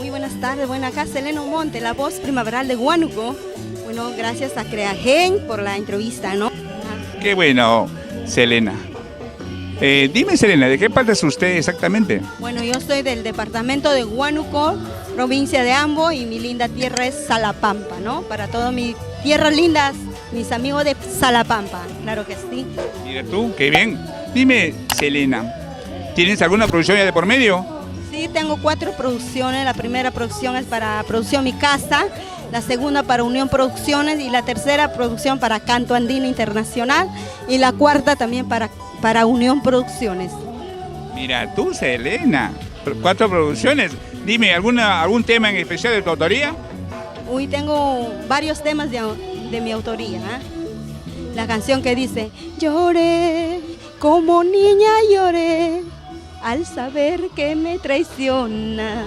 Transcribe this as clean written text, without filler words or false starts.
Muy buenas tardes, bueno, acá Selena Monte, la voz primaveral de Huánuco. Bueno, gracias a Creagen por la entrevista, ¿no? Qué bueno, Selena. Dime, Selena, ¿de qué parte es usted exactamente? Bueno, yo soy del departamento de Huánuco, provincia de Ambo, y mi linda tierra es Salapampa, ¿no? Para todas mis tierras lindas, mis amigos de Salapampa, claro que sí. Mira tú, qué bien. Dime, Selena, ¿tienes alguna producción ya de por medio? Sí, tengo 4 producciones. La primera producción es para Producción Mi Casa, la segunda para Unión Producciones y la tercera producción para Canto Andino Internacional y la cuarta también para Unión Producciones. Mira tú, Selena, 4 producciones. Dime, ¿algún tema en especial de tu autoría? Uy, tengo varios temas de mi autoría, ¿eh? La canción que dice: lloré, como niña lloré, al saber que me traiciona.